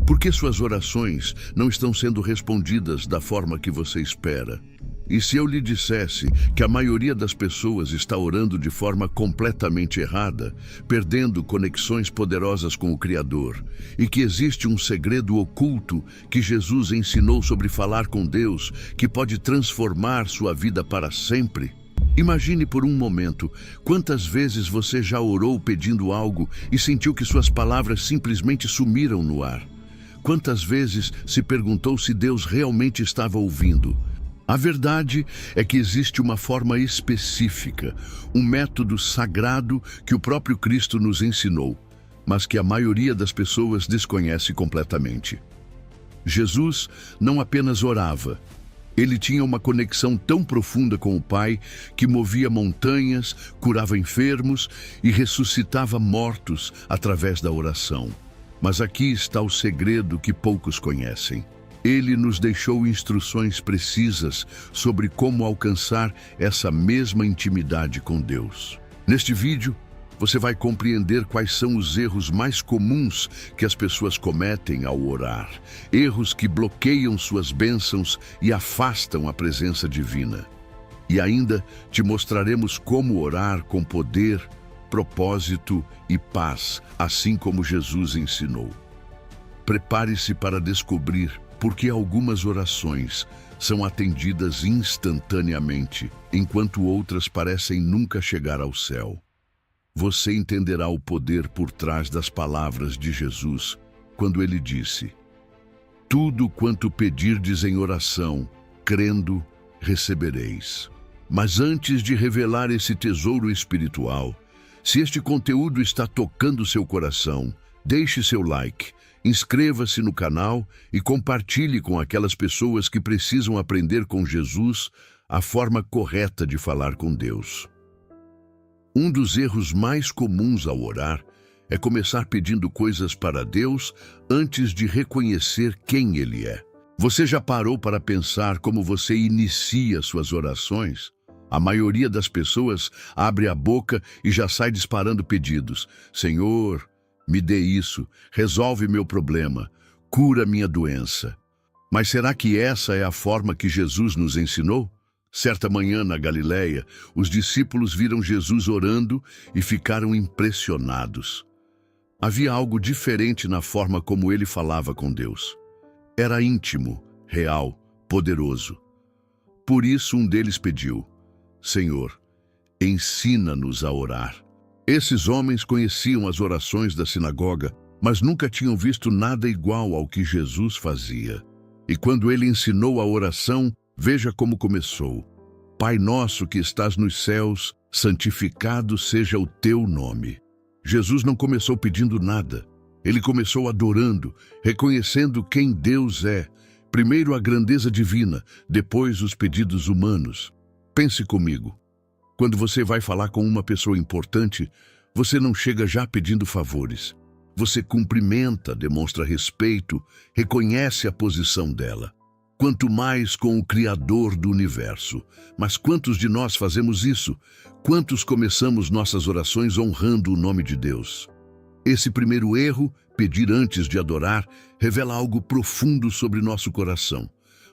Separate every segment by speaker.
Speaker 1: Por que suas orações não estão sendo respondidas da forma que você espera? E se eu lhe dissesse que a maioria das pessoas está orando de forma completamente errada, perdendo conexões poderosas com o Criador, e que existe um segredo oculto que Jesus ensinou sobre falar com Deus, que pode transformar sua vida para sempre? Imagine por um momento quantas vezes você já orou pedindo algo e sentiu que suas palavras simplesmente sumiram no ar. Quantas vezes se perguntou se Deus realmente estava ouvindo? A verdade é que existe uma forma específica, um método sagrado que o próprio Cristo nos ensinou, mas que a maioria das pessoas desconhece completamente. Jesus não apenas orava, ele tinha uma conexão tão profunda com o Pai que movia montanhas, curava enfermos e ressuscitava mortos através da oração. Mas aqui está o segredo que poucos conhecem. Ele nos deixou instruções precisas sobre como alcançar essa mesma intimidade com Deus. Neste vídeo, você vai compreender quais são os erros mais comuns que as pessoas cometem ao orar. Erros que bloqueiam suas bênçãos e afastam a presença divina. E ainda te mostraremos como orar com poder, propósito e paz, assim como Jesus ensinou. Prepare-se para descobrir porque algumas orações são atendidas instantaneamente, enquanto outras parecem nunca chegar ao céu. Você entenderá o poder por trás das palavras de Jesus, quando ele disse: "Tudo quanto pedirdes em oração, crendo, recebereis." Mas antes de revelar esse tesouro espiritual, se este conteúdo está tocando seu coração, deixe seu like, inscreva-se no canal e compartilhe com aquelas pessoas que precisam aprender com Jesus a forma correta de falar com Deus. Um dos erros mais comuns ao orar é começar pedindo coisas para Deus antes de reconhecer quem Ele é. Você já parou para pensar como você inicia suas orações? A maioria das pessoas abre a boca e já sai disparando pedidos. Senhor, me dê isso, resolve meu problema, cura minha doença. Mas será que essa é a forma que Jesus nos ensinou? Certa manhã na Galileia, os discípulos viram Jesus orando e ficaram impressionados. Havia algo diferente na forma como ele falava com Deus. Era íntimo, real, poderoso. Por isso um deles pediu: Senhor, ensina-nos a orar. Esses homens conheciam as orações da sinagoga, mas nunca tinham visto nada igual ao que Jesus fazia. E quando ele ensinou a oração, veja como começou: Pai nosso que estás nos céus, santificado seja o teu nome. Jesus não começou pedindo nada. Ele começou adorando, reconhecendo quem Deus é. Primeiro a grandeza divina, depois os pedidos humanos. Pense comigo. Quando você vai falar com uma pessoa importante, você não chega já pedindo favores. Você cumprimenta, demonstra respeito, reconhece a posição dela. Quanto mais com o Criador do universo. Mas quantos de nós fazemos isso? Quantos começamos nossas orações honrando o nome de Deus? Esse primeiro erro, pedir antes de adorar, revela algo profundo sobre nosso coração.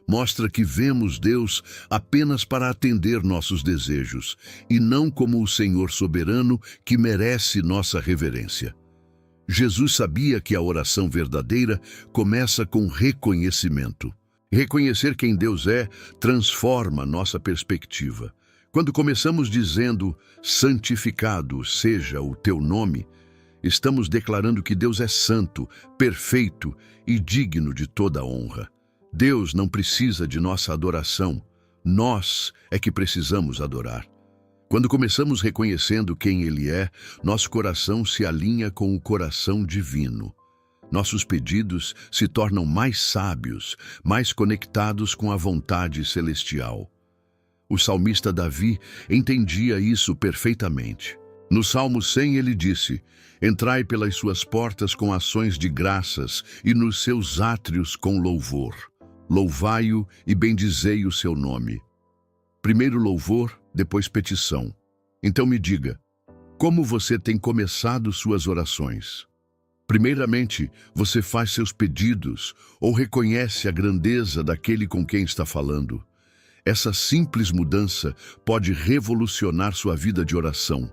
Speaker 1: Mostra que vemos Deus apenas para atender nossos desejos, e não como o Senhor soberano que merece nossa reverência. Jesus sabia que a oração verdadeira começa com reconhecimento. Reconhecer quem Deus é transforma nossa perspectiva. Quando começamos dizendo, santificado seja o teu nome, estamos declarando que Deus é santo, perfeito e digno de toda honra. Deus não precisa de nossa adoração, nós é que precisamos adorar. Quando começamos reconhecendo quem Ele é, nosso coração se alinha com o coração divino. Nossos pedidos se tornam mais sábios, mais conectados com a vontade celestial. O salmista Davi entendia isso perfeitamente. No Salmo 100 ele disse: Entrai pelas suas portas com ações de graças e nos seus átrios com louvor. Louvai-o e bendizei o seu nome. Primeiro louvor, depois petição. Então me diga, como você tem começado suas orações? Primeiramente, você faz seus pedidos ou reconhece a grandeza daquele com quem está falando. Essa simples mudança pode revolucionar sua vida de oração.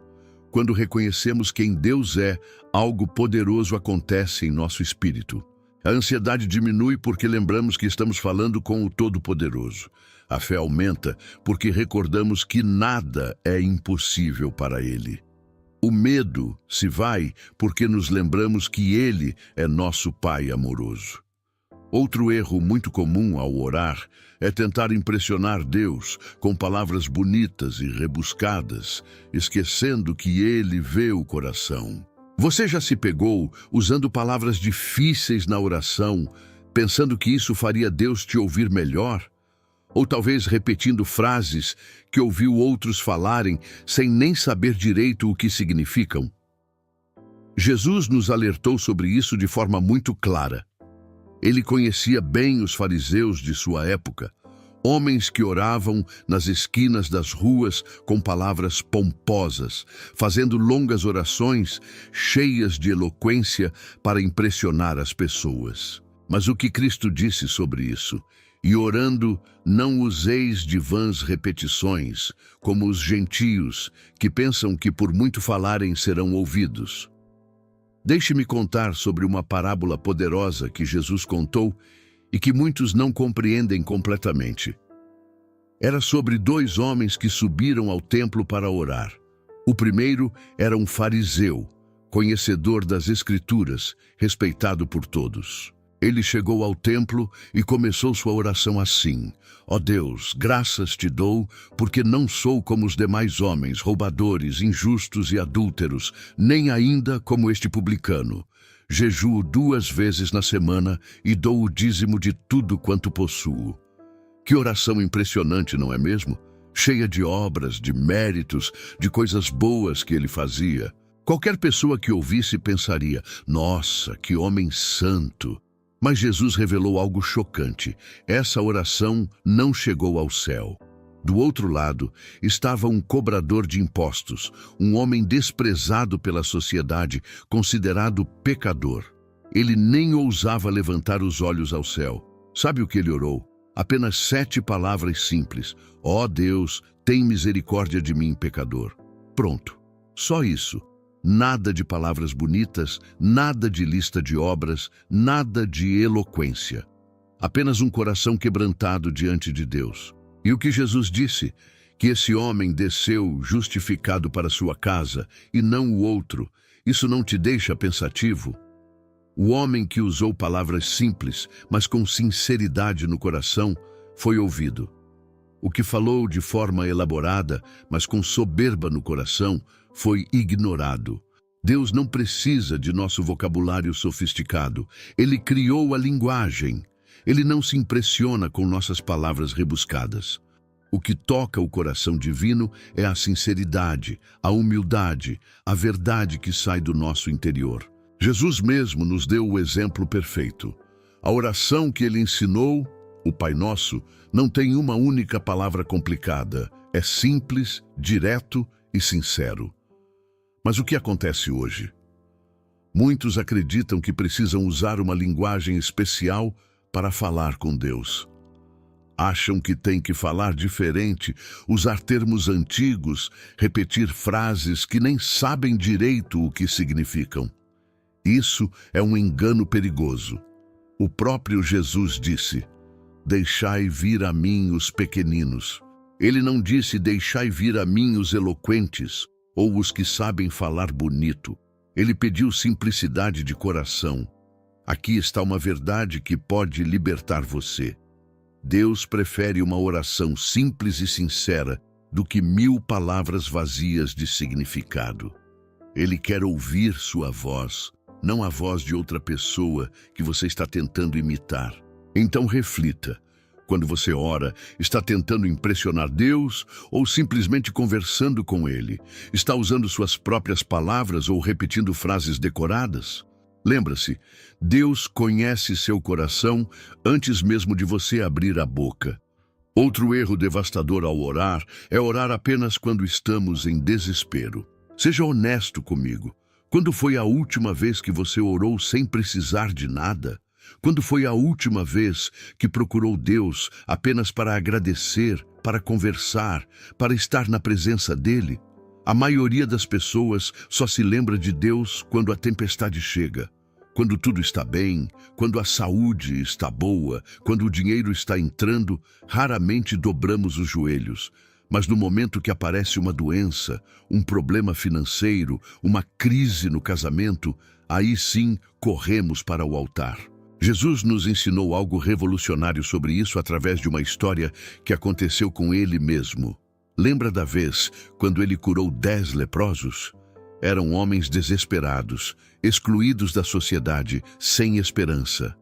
Speaker 1: Quando reconhecemos quem Deus é, algo poderoso acontece em nosso espírito. A ansiedade diminui porque lembramos que estamos falando com o Todo-Poderoso. A fé aumenta porque recordamos que nada é impossível para Ele. O medo se vai porque nos lembramos que Ele é nosso Pai amoroso. Outro erro muito comum ao orar é tentar impressionar Deus com palavras bonitas e rebuscadas, esquecendo que Ele vê o coração. Você já se pegou usando palavras difíceis na oração, pensando que isso faria Deus te ouvir melhor? Ou talvez repetindo frases que ouviu outros falarem sem nem saber direito o que significam? Jesus nos alertou sobre isso de forma muito clara. Ele conhecia bem os fariseus de sua época, homens que oravam nas esquinas das ruas com palavras pomposas, fazendo longas orações cheias de eloquência para impressionar as pessoas. Mas o que Cristo disse sobre isso? E orando, não useis de vãs repetições, como os gentios, que pensam que por muito falarem serão ouvidos. Deixe-me contar sobre uma parábola poderosa que Jesus contou e que muitos não compreendem completamente. Era sobre 2 homens que subiram ao templo para orar. O primeiro era um fariseu, conhecedor das Escrituras, respeitado por todos. Ele chegou ao templo e começou sua oração assim: Ó Deus, graças te dou, porque não sou como os demais homens, roubadores, injustos e adúlteros, nem ainda como este publicano. Jejuo 2 vezes na semana e dou o dízimo de tudo quanto possuo. Que oração impressionante, não é mesmo? Cheia de obras, de méritos, de coisas boas que ele fazia. Qualquer pessoa que ouvisse pensaria: nossa, que homem santo! Mas Jesus revelou algo chocante. Essa oração não chegou ao céu. Do outro lado, estava um cobrador de impostos, um homem desprezado pela sociedade, considerado pecador. Ele nem ousava levantar os olhos ao céu. Sabe o que ele orou? Apenas 7 palavras simples: ó Deus, tem misericórdia de mim, pecador. Pronto. Só isso. Nada de palavras bonitas, nada de lista de obras, nada de eloquência. Apenas um coração quebrantado diante de Deus. E o que Jesus disse? Que esse homem desceu justificado para sua casa e não o outro. Isso não te deixa pensativo? O homem que usou palavras simples, mas com sinceridade no coração, foi ouvido. O que falou de forma elaborada, mas com soberba no coração, foi ignorado. Deus não precisa de nosso vocabulário sofisticado. Ele criou a linguagem. Ele não se impressiona com nossas palavras rebuscadas. O que toca o coração divino é a sinceridade, a humildade, a verdade que sai do nosso interior. Jesus mesmo nos deu o exemplo perfeito. A oração que ele ensinou, o Pai Nosso, não tem uma única palavra complicada. É simples, direto e sincero. Mas o que acontece hoje? Muitos acreditam que precisam usar uma linguagem especial para falar com Deus. Acham que têm que falar diferente, usar termos antigos, repetir frases que nem sabem direito o que significam. Isso é um engano perigoso. O próprio Jesus disse: deixai vir a mim os pequeninos. Ele não disse: deixai vir a mim os eloquentes, ou os que sabem falar bonito. Ele pediu simplicidade de coração. Aqui está uma verdade que pode libertar você. Deus prefere uma oração simples e sincera do que 1000 palavras vazias de significado. Ele quer ouvir sua voz, não a voz de outra pessoa que você está tentando imitar. Então reflita. Quando você ora, está tentando impressionar Deus ou simplesmente conversando com Ele? Está usando suas próprias palavras ou repetindo frases decoradas? Lembra-se, Deus conhece seu coração antes mesmo de você abrir a boca. Outro erro devastador ao orar é orar apenas quando estamos em desespero. Seja honesto comigo. Quando foi a última vez que você orou sem precisar de nada? Quando foi a última vez que procurou Deus apenas para agradecer, para conversar, para estar na presença dele? A maioria das pessoas só se lembra de Deus quando a tempestade chega. Quando tudo está bem, quando a saúde está boa, quando o dinheiro está entrando, raramente dobramos os joelhos. Mas no momento que aparece uma doença, um problema financeiro, uma crise no casamento, aí sim corremos para o altar. Jesus nos ensinou algo revolucionário sobre isso através de uma história que aconteceu com ele mesmo. Lembra da vez quando ele curou 10 leprosos? Eram homens desesperados, excluídos da sociedade, sem esperança.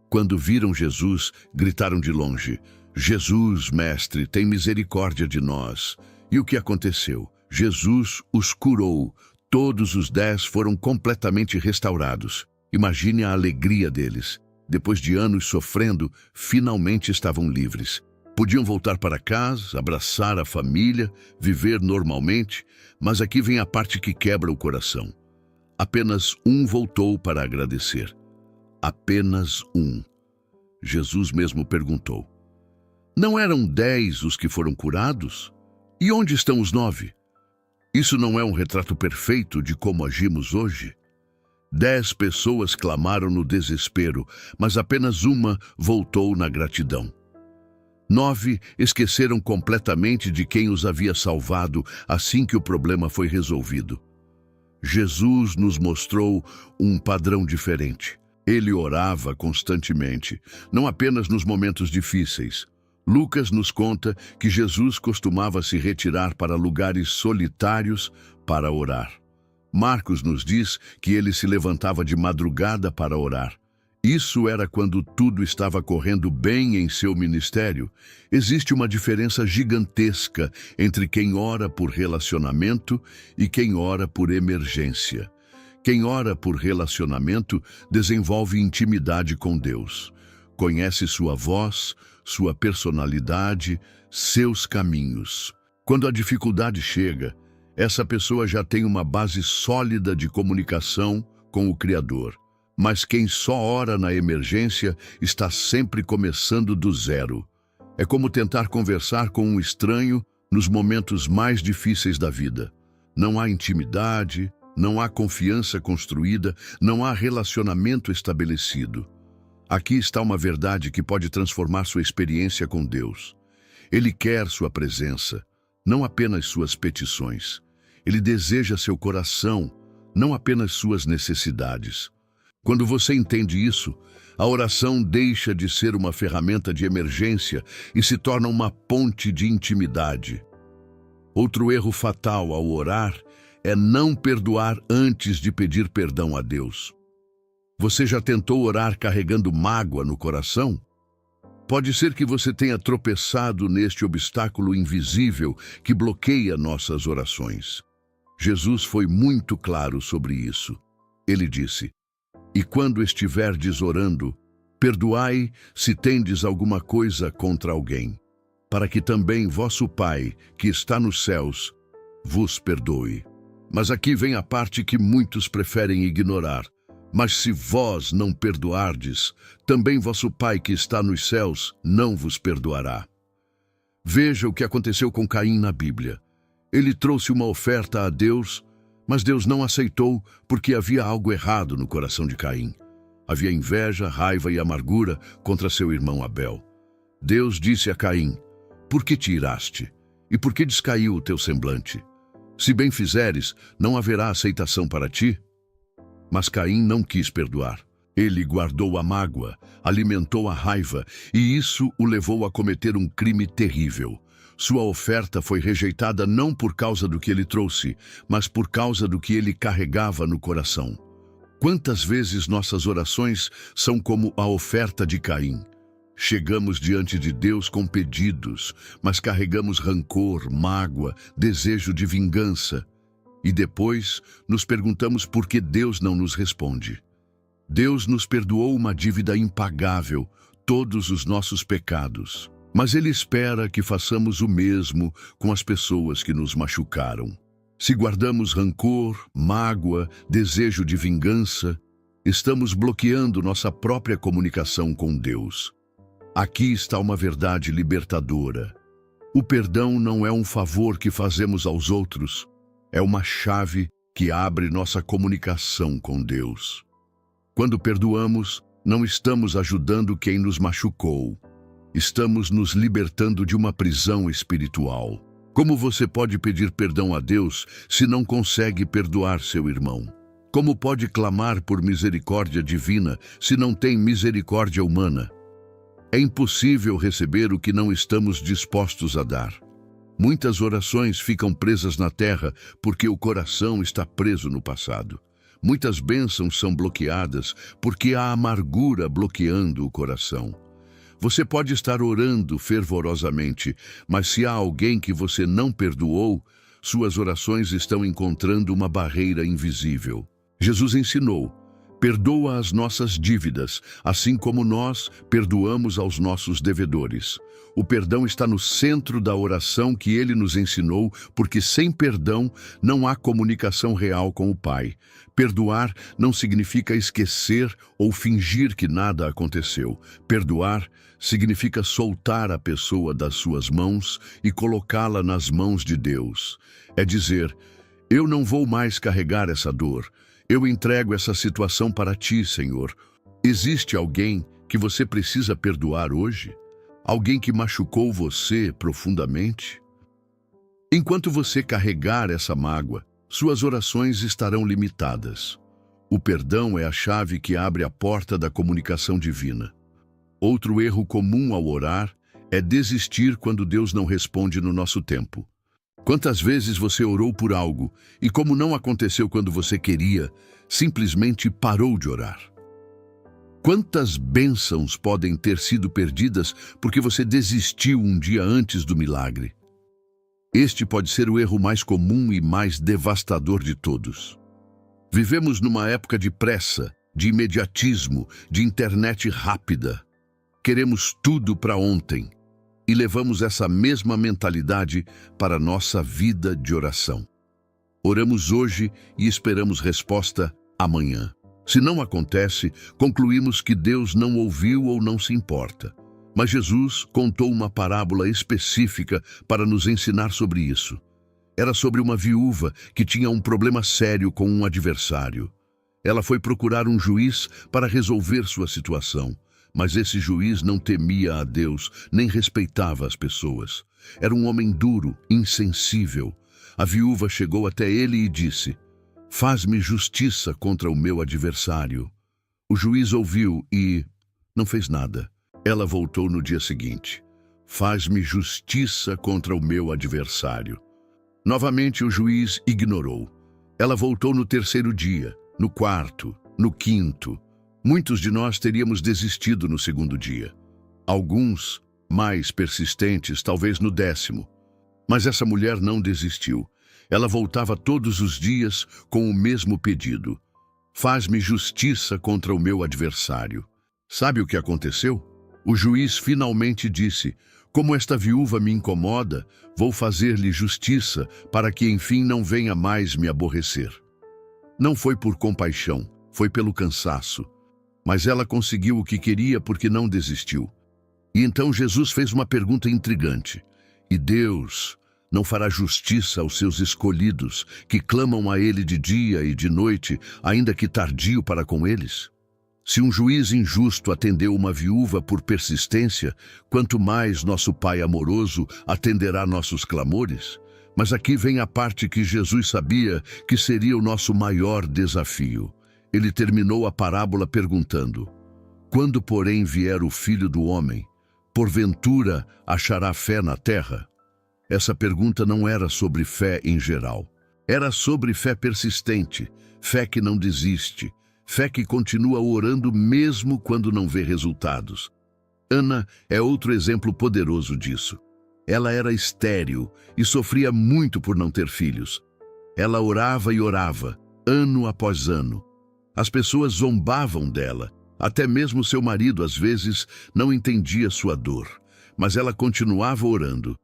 Speaker 1: Quando viram Jesus, gritaram de longe: Jesus, mestre, tem misericórdia de nós. E o que aconteceu? Jesus os curou. Todos os 10 foram completamente restaurados. Imagine a alegria deles. Depois de anos sofrendo, finalmente estavam livres. Podiam voltar para casa, abraçar a família, viver normalmente, mas aqui vem a parte que quebra o coração. Apenas um voltou para agradecer. Apenas um. Jesus mesmo perguntou: não eram 10 os que foram curados? E onde estão os 9? Isso não é um retrato perfeito de como agimos hoje? 10 pessoas clamaram no desespero, mas apenas uma voltou na gratidão. 9 esqueceram completamente de quem os havia salvado assim que o problema foi resolvido. Jesus nos mostrou um padrão diferente. Ele orava constantemente, não apenas nos momentos difíceis. Lucas nos conta que Jesus costumava se retirar para lugares solitários para orar. Marcos nos diz que ele se levantava de madrugada para orar. Isso era quando tudo estava correndo bem em seu ministério. Existe uma diferença gigantesca entre quem ora por relacionamento e quem ora por emergência. Quem ora por relacionamento desenvolve intimidade com Deus. Conhece sua voz, sua personalidade, seus caminhos. Quando a dificuldade chega, essa pessoa já tem uma base sólida de comunicação com o Criador. Mas quem só ora na emergência está sempre começando do zero. É como tentar conversar com um estranho nos momentos mais difíceis da vida. Não há intimidade, não há confiança construída, não há relacionamento estabelecido. Aqui está uma verdade que pode transformar sua experiência com Deus. Ele quer sua presença, não apenas suas petições. Ele deseja seu coração, não apenas suas necessidades. Quando você entende isso, a oração deixa de ser uma ferramenta de emergência e se torna uma ponte de intimidade. Outro erro fatal ao orar é não perdoar antes de pedir perdão a Deus. Você já tentou orar carregando mágoa no coração? Pode ser que você tenha tropeçado neste obstáculo invisível que bloqueia nossas orações. Jesus foi muito claro sobre isso. Ele disse: e quando estiverdes orando, perdoai se tendes alguma coisa contra alguém, para que também vosso Pai, que está nos céus, vos perdoe. Mas aqui vem a parte que muitos preferem ignorar. Mas se vós não perdoardes, também vosso Pai que está nos céus não vos perdoará. Veja o que aconteceu com Caim na Bíblia. Ele trouxe uma oferta a Deus, mas Deus não aceitou porque havia algo errado no coração de Caim. Havia inveja, raiva e amargura contra seu irmão Abel. Deus disse a Caim: por que te iraste? E por que descaiu o teu semblante? Se bem fizeres, não haverá aceitação para ti? Mas Caim não quis perdoar. Ele guardou a mágoa, alimentou a raiva, e isso o levou a cometer um crime terrível. Sua oferta foi rejeitada não por causa do que ele trouxe, mas por causa do que ele carregava no coração. Quantas vezes nossas orações são como a oferta de Caim? Chegamos diante de Deus com pedidos, mas carregamos rancor, mágoa, desejo de vingança. E depois nos perguntamos por que Deus não nos responde. Deus nos perdoou uma dívida impagável, todos os nossos pecados. Mas Ele espera que façamos o mesmo com as pessoas que nos machucaram. Se guardamos rancor, mágoa, desejo de vingança, estamos bloqueando nossa própria comunicação com Deus. Aqui está uma verdade libertadora. O perdão não é um favor que fazemos aos outros, é uma chave que abre nossa comunicação com Deus. Quando perdoamos, não estamos ajudando quem nos machucou. Estamos nos libertando de uma prisão espiritual. Como você pode pedir perdão a Deus se não consegue perdoar seu irmão? Como pode clamar por misericórdia divina se não tem misericórdia humana? É impossível receber o que não estamos dispostos a dar. Muitas orações ficam presas na terra porque o coração está preso no passado. Muitas bênçãos são bloqueadas porque há amargura bloqueando o coração. Você pode estar orando fervorosamente, mas se há alguém que você não perdoou, suas orações estão encontrando uma barreira invisível. Jesus ensinou: perdoa as nossas dívidas, assim como nós perdoamos aos nossos devedores. O perdão está no centro da oração que ele nos ensinou, porque sem perdão não há comunicação real com o Pai. Perdoar não significa esquecer ou fingir que nada aconteceu. Perdoar significa soltar a pessoa das suas mãos e colocá-la nas mãos de Deus. É dizer: eu não vou mais carregar essa dor. Eu entrego essa situação para ti, Senhor. Existe alguém que você precisa perdoar hoje? Alguém que machucou você profundamente? Enquanto você carregar essa mágoa, suas orações estarão limitadas. O perdão é a chave que abre a porta da comunicação divina. Outro erro comum ao orar é desistir quando Deus não responde no nosso tempo. Quantas vezes você orou por algo e, como não aconteceu quando você queria, simplesmente parou de orar? Quantas bênçãos podem ter sido perdidas porque você desistiu um dia antes do milagre? Este pode ser o erro mais comum e mais devastador de todos. Vivemos numa época de pressa, de imediatismo, de internet rápida. Queremos tudo para ontem. E levamos essa mesma mentalidade para a nossa vida de oração. Oramos hoje e esperamos resposta amanhã. Se não acontece, concluímos que Deus não ouviu ou não se importa. Mas Jesus contou uma parábola específica para nos ensinar sobre isso. Era sobre uma viúva que tinha um problema sério com um adversário. Ela foi procurar um juiz para resolver sua situação. Mas esse juiz não temia a Deus, nem respeitava as pessoas. Era um homem duro, insensível. A viúva chegou até ele e disse: faz-me justiça contra o meu adversário. O juiz ouviu e não fez nada. Ela voltou no dia seguinte: faz-me justiça contra o meu adversário. Novamente o juiz ignorou. Ela voltou no terceiro dia, no quarto, no quinto. Muitos de nós teríamos desistido no segundo dia. Alguns, mais persistentes, talvez no 10º. Mas essa mulher não desistiu. Ela voltava todos os dias com o mesmo pedido: faz-me justiça contra o meu adversário. Sabe o que aconteceu? O juiz finalmente disse: como esta viúva me incomoda, vou fazer-lhe justiça para que enfim não venha mais me aborrecer. Não foi por compaixão, foi pelo cansaço. Mas ela conseguiu o que queria porque não desistiu. E então Jesus fez uma pergunta intrigante: e Deus não fará justiça aos seus escolhidos, que clamam a Ele de dia e de noite, ainda que tardio para com eles? Se um juiz injusto atendeu uma viúva por persistência, quanto mais nosso Pai amoroso atenderá nossos clamores? Mas aqui vem a parte que Jesus sabia que seria o nosso maior desafio. Ele terminou a parábola perguntando: quando, porém, vier o Filho do Homem, porventura achará fé na terra? Essa pergunta não era sobre fé em geral. Era sobre fé persistente, fé que não desiste, fé que continua orando mesmo quando não vê resultados. Ana é outro exemplo poderoso disso. Ela era estéril e sofria muito por não ter filhos. Ela orava e orava, ano após ano. As pessoas zombavam dela. Até mesmo seu marido, às vezes, não entendia sua dor. Mas ela continuava orando.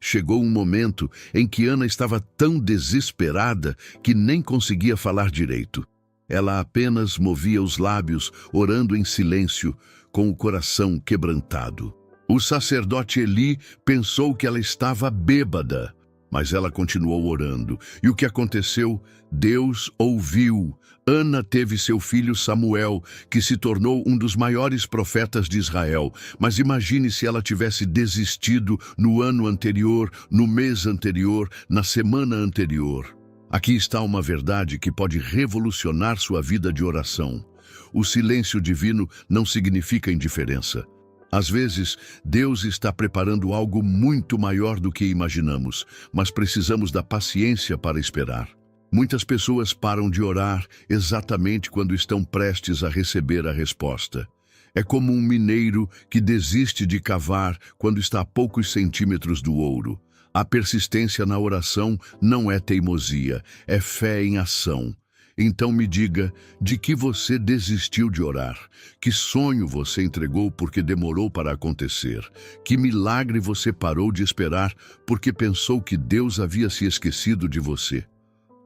Speaker 1: Chegou um momento em que Ana estava tão desesperada que nem conseguia falar direito. Ela apenas movia os lábios, orando em silêncio, com o coração quebrantado. O sacerdote Eli pensou que ela estava bêbada, mas ela continuou orando. E o que aconteceu? Deus ouviu. Ana teve seu filho Samuel, que se tornou um dos maiores profetas de Israel. Mas imagine se ela tivesse desistido no ano anterior, no mês anterior, na semana anterior. Aqui está uma verdade que pode revolucionar sua vida de oração. O silêncio divino não significa indiferença. Às vezes, Deus está preparando algo muito maior do que imaginamos, mas precisamos da paciência para esperar. Muitas pessoas param de orar exatamente quando estão prestes a receber a resposta. É como um mineiro que desiste de cavar quando está a poucos centímetros do ouro. A persistência na oração não é teimosia, é fé em ação. Então me diga, de que você desistiu de orar? Que sonho você entregou porque demorou para acontecer? Que milagre você parou de esperar porque pensou que Deus havia se esquecido de você?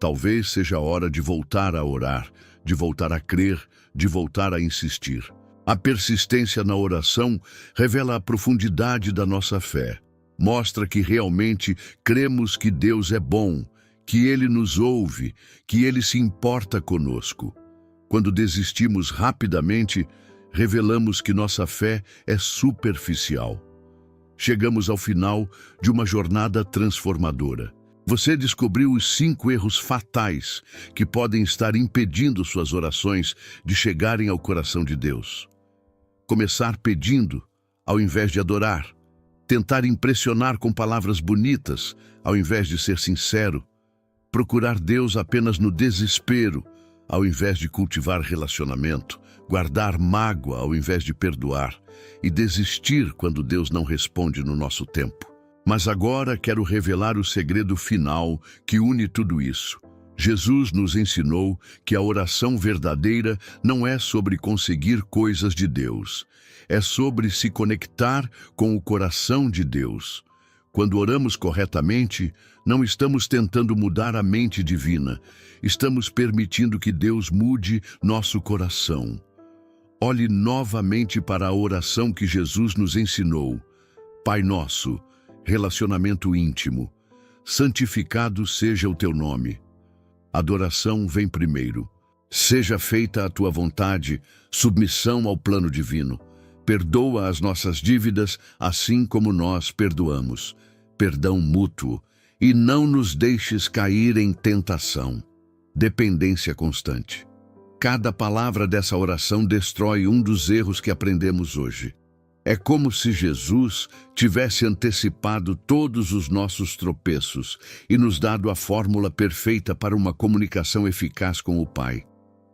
Speaker 1: Talvez seja a hora de voltar a orar, de voltar a crer, de voltar a insistir. A persistência na oração revela a profundidade da nossa fé. Mostra que realmente cremos que Deus é bom, que Ele nos ouve, que Ele se importa conosco. Quando desistimos rapidamente, revelamos que nossa fé é superficial. Chegamos ao final de uma jornada transformadora. Você descobriu os 5 erros fatais que podem estar impedindo suas orações de chegarem ao coração de Deus. Começar pedindo, ao invés de adorar. Tentar impressionar com palavras bonitas, ao invés de ser sincero. Procurar Deus apenas no desespero, ao invés de cultivar relacionamento, guardar mágoa ao invés de perdoar e desistir quando Deus não responde no nosso tempo. Mas agora quero revelar o segredo final que une tudo isso. Jesus nos ensinou que a oração verdadeira não é sobre conseguir coisas de Deus, é sobre se conectar com o coração de Deus. Quando oramos corretamente, não estamos tentando mudar a mente divina, estamos permitindo que Deus mude nosso coração. Olhe novamente para a oração que Jesus nos ensinou. Pai nosso, relacionamento íntimo, santificado seja o teu nome. Adoração vem primeiro. Seja feita a tua vontade, submissão ao plano divino. Perdoa as nossas dívidas, assim como nós perdoamos. Perdão mútuo. E não nos deixes cair em tentação. Dependência constante. Cada palavra dessa oração destrói um dos erros que aprendemos hoje. É como se Jesus tivesse antecipado todos os nossos tropeços e nos dado a fórmula perfeita para uma comunicação eficaz com o Pai.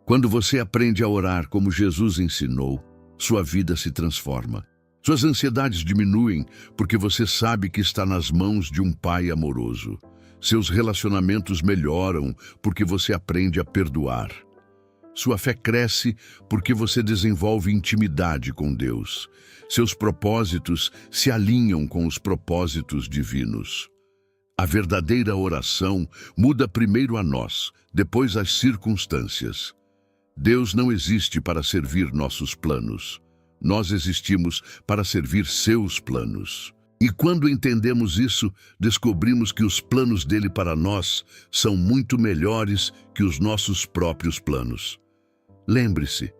Speaker 1: Quando você aprende a orar como Jesus ensinou, sua vida se transforma. Suas ansiedades diminuem porque você sabe que está nas mãos de um Pai amoroso. Seus relacionamentos melhoram porque você aprende a perdoar. Sua fé cresce porque você desenvolve intimidade com Deus. Seus propósitos se alinham com os propósitos divinos. A verdadeira oração muda primeiro a nós, depois as circunstâncias. Deus não existe para servir nossos planos. Nós existimos para servir seus planos. E quando entendemos isso, descobrimos que os planos dele para nós são muito melhores que os nossos próprios planos. Lembre-se,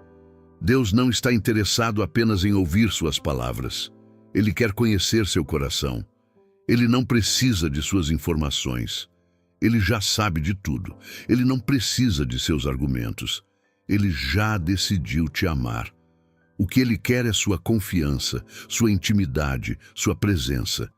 Speaker 1: Deus não está interessado apenas em ouvir suas palavras. Ele quer conhecer seu coração. Ele não precisa de suas informações. Ele já sabe de tudo. Ele não precisa de seus argumentos. Ele já decidiu te amar. O que ele quer é sua confiança, sua intimidade, sua presença.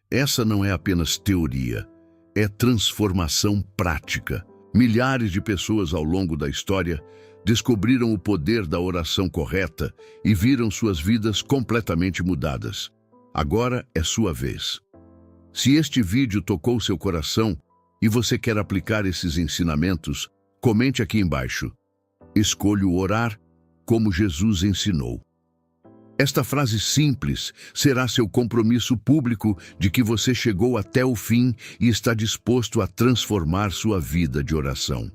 Speaker 1: Essa não é apenas teoria, é transformação prática. Milhares de pessoas ao longo da história descobriram o poder da oração correta e viram suas vidas completamente mudadas. Agora é sua vez. Se este vídeo tocou seu coração e você quer aplicar esses ensinamentos, comente aqui embaixo. Escolho orar como Jesus ensinou. Esta frase simples será seu compromisso público de que você chegou até o fim e está disposto a transformar sua vida de oração.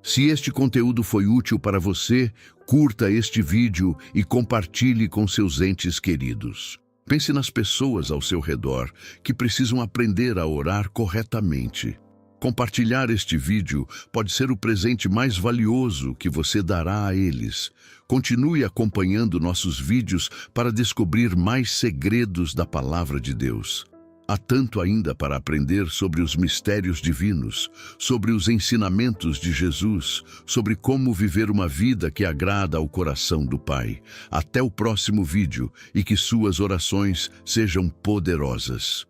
Speaker 1: Se este conteúdo foi útil para você, curta este vídeo e compartilhe com seus entes queridos. Pense nas pessoas ao seu redor que precisam aprender a orar corretamente. Compartilhar este vídeo pode ser o presente mais valioso que você dará a eles. Continue acompanhando nossos vídeos para descobrir mais segredos da Palavra de Deus. Há tanto ainda para aprender sobre os mistérios divinos, sobre os ensinamentos de Jesus, sobre como viver uma vida que agrada ao coração do Pai. Até o próximo vídeo e que suas orações sejam poderosas.